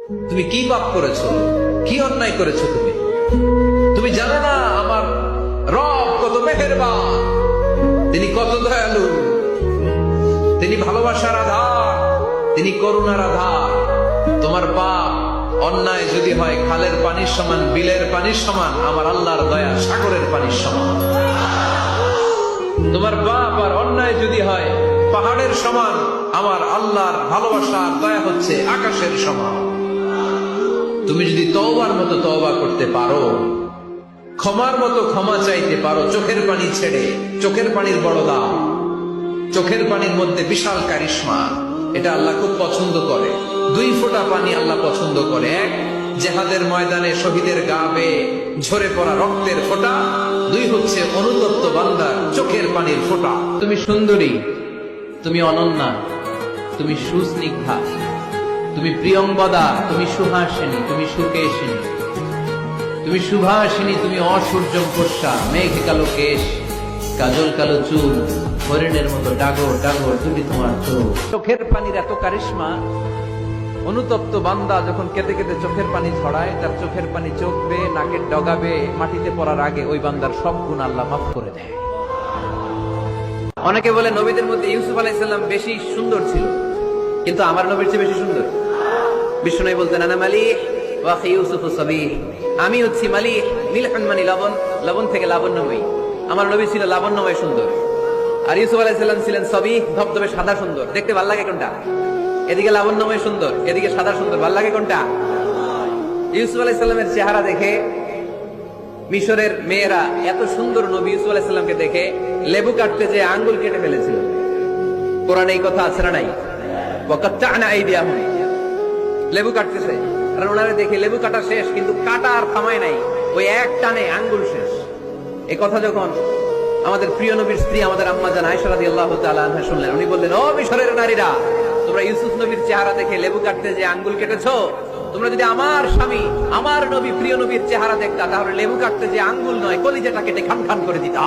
তুমি কি পাপ করেছো, কি অন্যায় করেছো? তুমি তুমি জানো না আমার রব কত মেহেরবান, তিনি কত দয়ালু, তিনি ভালোবাসার আধার, তিনি করুণার আধার। তোমার পাপ অন্যায় যদি হয় খালের পানির সমান, বিলের পানির সমান, আমার আল্লাহর দয়া সাগরের পানির সমান। তোমার পাপ আর অন্যায় যদি হয় পাহাড়ের সমান, আমার আল্লাহর ভালোবাসার দয়া হচ্ছে আকাশের সমান। তুমি যদি তওবার মতো তওবা করতে পারো, ক্ষমার মতো ক্ষমা চাইতে পারো, চোখের পানি ছেড়ে, চোখের পানির বড় দাম, চোখের পানির মধ্যে বিশাল কারিশমা, এটা আল্লাহ খুব পছন্দ করে। 2 ফোঁটা পানি আল্লাহ পছন্দ করে। এক, জেহাদের ময়দানে শহীদের গা বেয়ে ঝরে পড়া রক্তের ফোঁটা। 2 হচ্ছে অনুতপ্ত বান্দার চোখের পানির ফোঁটা। তুমি সুন্দরী, তুমি অনন্যা, তুমি সুস্নিগ্ধা, তুমি প্রিয়ঙ্গদা, তুমি সুহাসিনী, তুমি সুকেশিনী, তুমি সুভাষিনী, তুমি অসূর্যম পোষা, মেঘ কালো কেশ, কাজল কালো চুল, হরিণের মতো ডাগর ডাগর দুটি তোমার চোখ। চোখের পানির এত কারিশমা, অনুতপ্ত বান্দা যখন কেঁদে কেঁদে চোখের পানি ছড়ায়, তার চোখের পানি চোখ বেয়ে নাকের ডগাবে মাটিতে পড়ার আগে ওই বান্দার সব গুণ আল্লাহ মাফ করে দেয়। অনেকে বলে নবীদের মধ্যে ইউসুফ আলাইহিস সালাম বেশি সুন্দর ছিল, কিন্তু আমার নবীর চেয়ে বেশি সুন্দর। বিষ্ণু বলতেন আনা মালিহ ওয়া আখি ইউসুফ সাবিহ, আমি হচ্ছি মালিহ, মিলহুন মানে লবণ, লবণ থেকে লাবণ্যময়ী। আমার নবী ছিল লাবণ্যময় সুন্দর, আর ইউসুফ আলাইহিস সালাম ছিলেন সাবিহ, ধবধবে সাদা সুন্দর। দেখতে ভালো লাগে কোনটা? এদিকে লাবণ্যময় সুন্দর, এদিকে সাদা সুন্দর, ভালো লাগে কোনটা? ইউসুফ আলাইহিস সালামের চেহারা দেখে মিশরের মেয়েরা এত সুন্দর নবী ইউসুফ আলাইহিস সালামকে দেখে লেবু কাটতে যে আঙ্গুল কেটে ফেলেছিল। কোরআনে এই কথা আছে না নাই? ওয়াকাত্তা'না আইদিয়াহুম, লেবু কাটতেছে, আর ওনারে দেখে লেবু কাটা শেষ, কিন্তু কাটা আর থামায় নাই, ওই এক টানে আঙ্গুল শেষ। এই কথা যখন আমাদের প্রিয় নবীর স্ত্রী আমাদের আম্মা জান আয়েশা রাদিয়াল্লাহু তাআলা আনহা শুনলেন, উনি বললেন, ও মিশরের নারীরা, তোমরা ইউসুফ নবীর চেহারা দেখে লেবু কাটতে যে আঙ্গুল কেটেছো, তোমরা যদি আমার স্বামী, আমার নবী, প্রিয় নবীর চেহারা দেখতা, তাহলে লেবু কাটতে যে আঙ্গুল নয়, কলিজাটা কেটে খান খান করে দিতা।